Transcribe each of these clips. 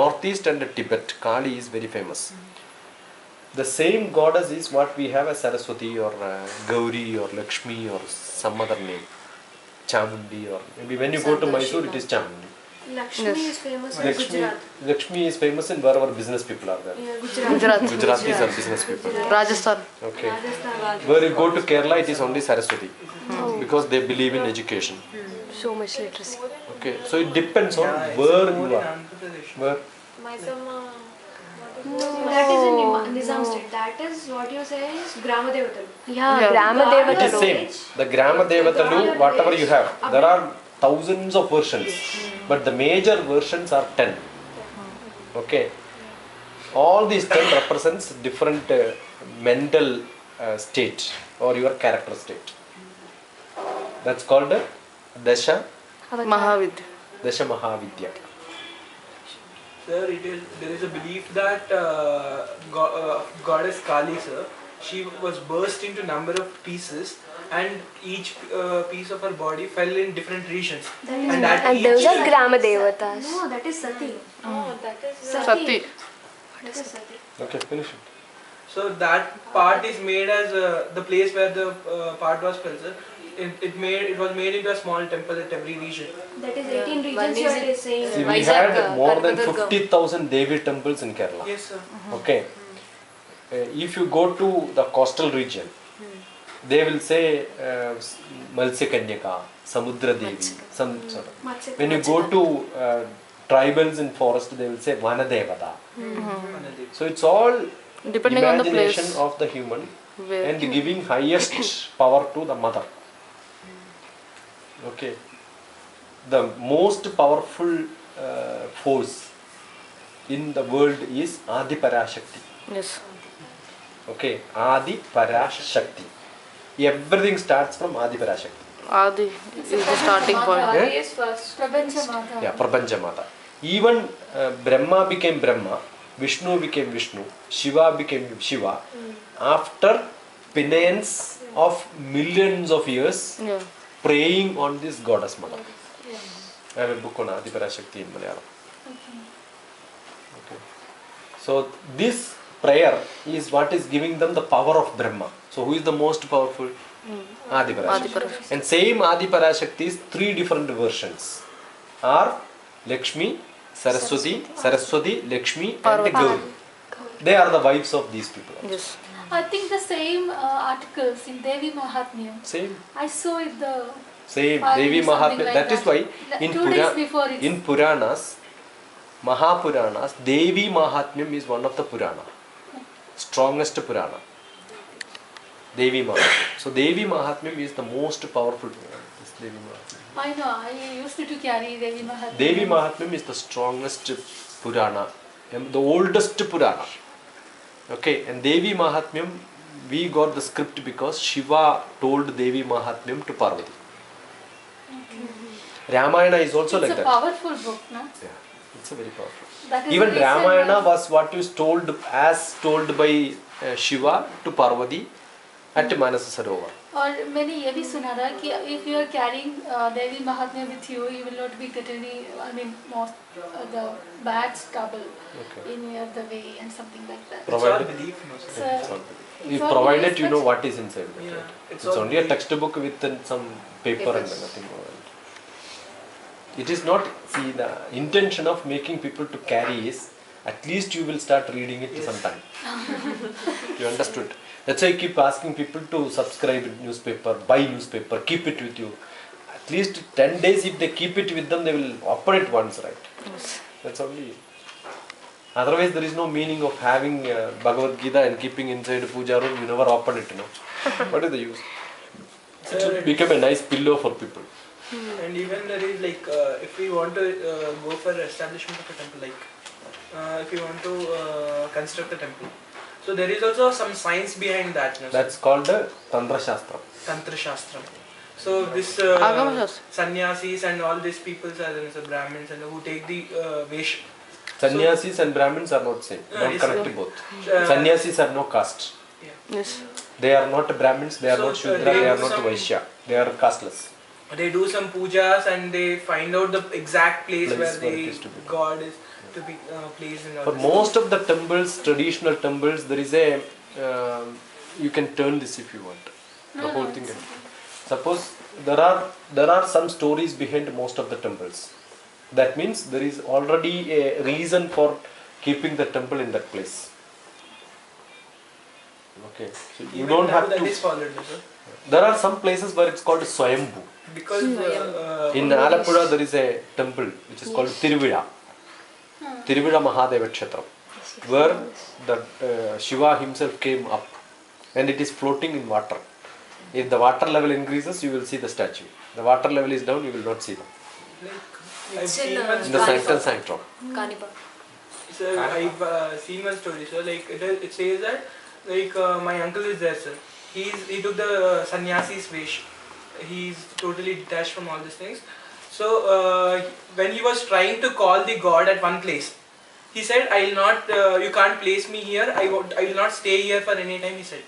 Northeast and Tibet, Kali is very famous. The same goddess is what we have as Saraswati or Gauri or Lakshmi or some other name. Chamundi, or maybe when you go to Mysore it is Chamundi. Lakshmi is famous in Gujarat. Lakshmi is famous in wherever business people are there. Yeah, Gujarat. Gujaratis are business people. Rajasthan. Okay. Rajasthan. Where you go to Kerala it is only Saraswati. Because they believe in education. So much literacy. Okay. So it depends on where you are. Where? Mysore. That is in Nizam state. That is what you say is Grama Devatalu. Yeah. Grama It is same. The Grama Devatalu, whatever you have, there are thousands of versions, but the major versions are 10. Okay. All these 10 represents different mental state or your character state. That's called Dasha Mahavidya. Mahavidya. Sir, there is a belief that goddess Kali, sir, she was burst into number of pieces, and each piece of her body fell in different regions. And those are Grama Devatas. No, that is Sati. Oh, that is Sati. That is Sati. Okay, finish it. So that part is made as the place where the part was fell, sir. It was made into a small temple at every region. That is 18 regions you are saying. See, we had more than 50,000 Devi temples in Kerala. Yes, sir. Okay. If you go to the coastal region, they will say Malsya Kanyaka, Samudra Devi, some sort of. When you go to tribals in forest, they will say Vana Devata. So it's all Depending on the imagination place. of the human Where? and giving highest power to the mother. Okay. The most powerful force in the world is Adi Parashakti. Yes. Okay, Adi Parashakti. Everything starts from Adi Parashakti. Adi is the starting point. Yeah? is first. Prapancha Mata. Yeah, Prapancha Mata. Even Brahma became Brahma, Vishnu became Vishnu, Shiva became Shiva. After penance of millions of years, Yeah. praying on this goddess mother. I have a book on Adi Parashakti in Malayalam. Okay. So this prayer is what is giving them the power of Brahma. So who is the most powerful? Adi Parashakti. Adi Parashakti. And same Adi Parashakti's three different versions are Lakshmi, Saraswati, Lakshmi and Gauri. They are the wives of these people. Yes. I think the same articles in Devi Mahatmya. Same. I saw it the Same. File Devi something Mahatmya. like That is that. why in, 2 days before it's- in Puranas, Mahapuranas, Devi Mahatmyam is one of the Purana. Strongest Purana. Devi Mahatmyam. So Devi Mahatmyam is the most powerful Purana. This Devi Mahatmyam. I know, I used to carry Devi Mahatmya. Devi Mahatmyam is the strongest Purana, the oldest Purana. Okay, and Devi Mahatmyam, we got the script because Shiva told Devi Mahatmyam to Parvati. Ramayana is also It's like a that. powerful book, no? Yeah, it's a very powerful. That is Even the reason Ramayana why- was what is told as told by Shiva to Parvati at Manasa Sarovar. और मैंने ये भी सुना था कि if you are carrying Devi Mahatmya with you, you will not be get any, I mean, most the bad trouble Okay. in your the way and something like that. It's all Provided, belief, no, sir. So, it's all belief. If all provided belief, you know but- what is inside. That, Yeah, right? it's It's all only a belief. textbook with some paper and Papers. nothing more. It is not, see, the intention of making people to carry is at least you will start reading it sometime. You understood? That's why I keep asking people to subscribe newspaper, buy newspaper, keep it with you. At least 10 days if they keep it with them, they will open it once, right? That's only it. Otherwise there is no meaning of having Bhagavad Gita and keeping inside a puja room, you never open it, you know. What is the use? It will become a nice pillow for people. And even there is like, if we want to go for establishment of a temple, like if you want to construct a temple, so there is also some science behind that. No? That's called the Tantra Shastra. Tantra Shastra. So this Agama Shastra. sannyasis and all these people are Brahmins and who take the Vesh. Sannyasis and Brahmins are not same. Don't yes, correct sir. both. Uh, Sannyasis are no caste. Yes. They are not Brahmins, they are So, not Shudra, they they are do not some- Vaishya. They are casteless. They do some pujas and they find out the exact place Place where where it the is to be. god is. to be placed in all For this. most of the temples, traditional temples, there is a, you can turn this if you want. The whole thing. Suppose there are some stories behind most of the temples. That means there is already a reason for keeping the temple in that place. Okay, so you Even don't now have that to. is followed, sir. There are some places where it's called Swayambhu. Because In Alappuzha there is a temple which is called Tiruvizha. Tiruvizha Mahadeva Kshetram, where the Shiva himself came up, and it is floating in water. If the water level increases, you will see the statue. The water level is down, you will not see them. I've seen one In the story. sanctum sanctum. Kanipa. Sir, I've seen one story, sir. Like it says that, like my uncle is there, sir. He took the sannyasi's wish. He's totally detached from all these things. So when he was trying to call the god at one place, he said, "I'll not. You can't place me here. I will not stay here for any time." He said,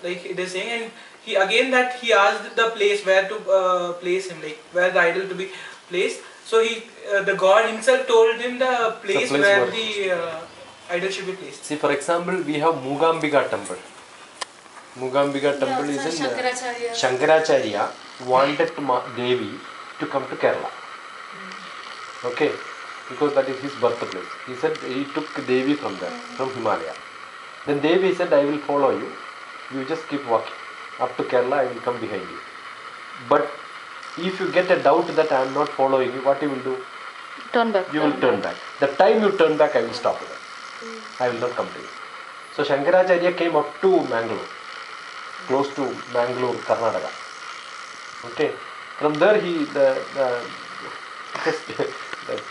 like it is saying, and he again that he asked the place where to place him, like where the idol to be placed. So the god himself told him the place where the idol should be placed. See, for example, we have Mugambika temple. Mugambika temple is in Shankaracharya. Shankaracharya wanted Devi to come to Kerala. Okay, because that is his birthplace. He said he took Devi from there, from Himalaya. Then Devi said, "I will follow you. You just keep walking up to Kerala. I will come behind you." But if you get a doubt that I am not following you, what you will do? Turn back. You will turn back. The time you turn back, I will stop it. I will not come to you. So Shankaracharya came up to Mangalore, close to Mangalore, Karnataka. Okay. From there the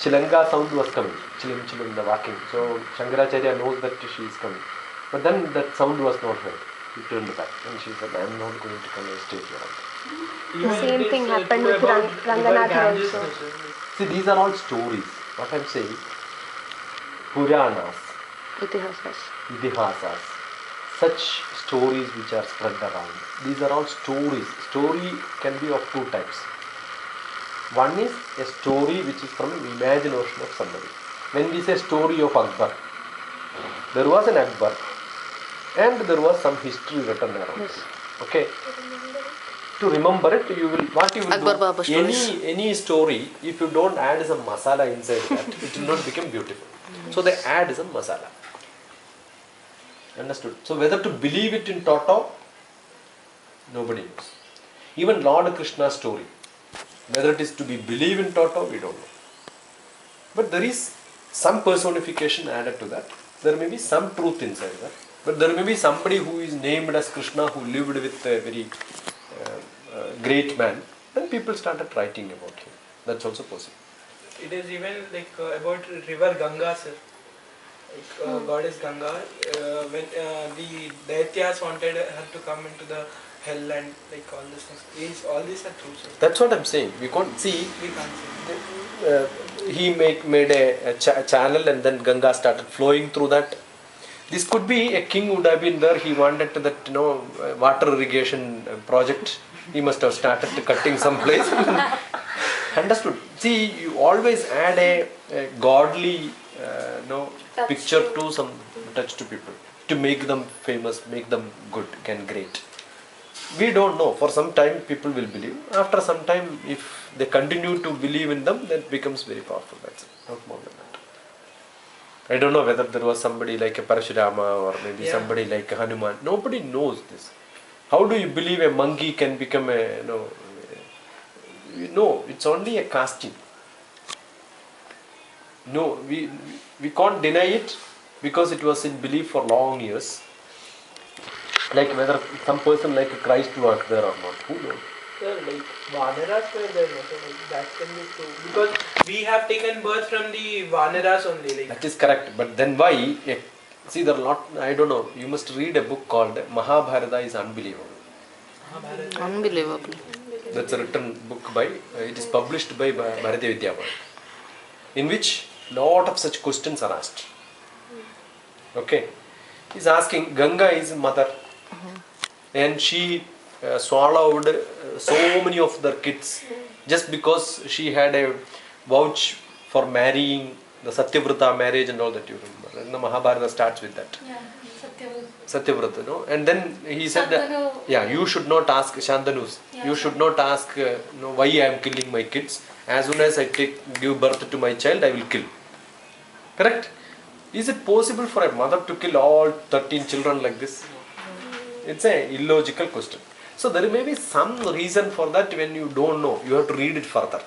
Chilanga sound was coming. Chilim chilim, the walking. So Shankaracharya knows that she is coming. But then that sound was not heard. He turned back and she said, "I am not going to come and stay here." Even Same it is, thing happened true with about Ranganatha Ganges, also. sir. See, these are all stories. What I am saying, Puranas, Itihasas. Idihasas, such stories which are spread around. These are all stories. Story can be of two types. One is a story which is from imagination of somebody. When we say story of Akbar, there was an Akbar and there was some history written around it. Okay. To remember it, you will Akbar do? Baba stories. Any story, if you don't add some masala inside that, it will not become beautiful. So they add some masala. Understood? So whether to believe it in toto, nobody knows. Even Lord Krishna's story, whether it is to be believed in toto, we don't know. But there is some personification added to that. There may be some truth inside that. But there may be somebody who is named as Krishna who lived with a very great man. Then people started writing about him. That's also possible. It is even like about river Ganga, sir. Like, goddess Ganga, when the Daityas wanted her to come into the hell and like all these things. All these are true, sir. That's what I'm saying. We can't see. We can't say. He made a channel and then Ganga started flowing through that. This could be a king would have been there. He wanted to that water irrigation project. He must have started cutting some place. Understood. See, you always add a godly picture to some touch to people to make them famous, make them good and great. We don't know. For some time people will believe. After some time, if they continue to believe in them, that becomes very powerful. That's it. Not more than that. I don't know whether there was somebody like a Parashurama or maybe somebody like a Hanuman. Nobody knows this. How do you believe a monkey can become a, no, it's only a casting. No, we can't deny it because it was in belief for long years. Like whether some person like Christ was there or not, who knows? Sir, like Vaneras were there, no? So like, that can be true. Because we have taken birth from the Vaneras only. Like. That is correct. But then why? See, there are lot. I don't know. You must read a book called Mahabharata is Unbelievable. Unbelievable. That's a written book by. It is published by Bharatiya Vidyabhut, in which lot of such questions are asked. Okay, he's asking. Ganga is mother, and she swallowed so many of their kids just because she had a vouch for marrying The Satyavrata marriage and all that you remember. And the Mahabharata starts with that. Yeah, Satyavrata, no? And then he said that, Shantanu. yeah, you should not ask Shantanus. Yeah. You should not ask why I am killing my kids. As soon as I give birth to my child, I will kill. Correct? Is it possible for a mother to kill all 13 children like this? It's an illogical question. So there may be some reason for that when you don't know. You have to read it further.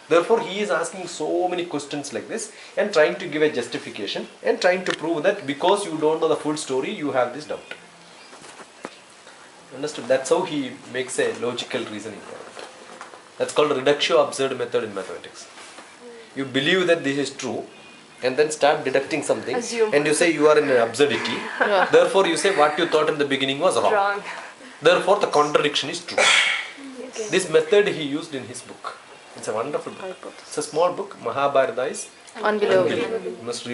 Therefore, he is asking so many questions like this and trying to give a justification and trying to prove that because you don't know the full story, you have this doubt. Understood? That's how he makes a logical reasoning for it. That's called reductio absurd method in mathematics. You believe that this is true and then start deducting something. Assume. And you say you are in an absurdity. Yeah. Therefore, you say what you thought in the beginning was wrong. Wrong. Therefore, the contradiction is true. This method he used in his book. It's a wonderful book. It's a small book. Mahabharata is Unbelievable. unbelievable. You must read.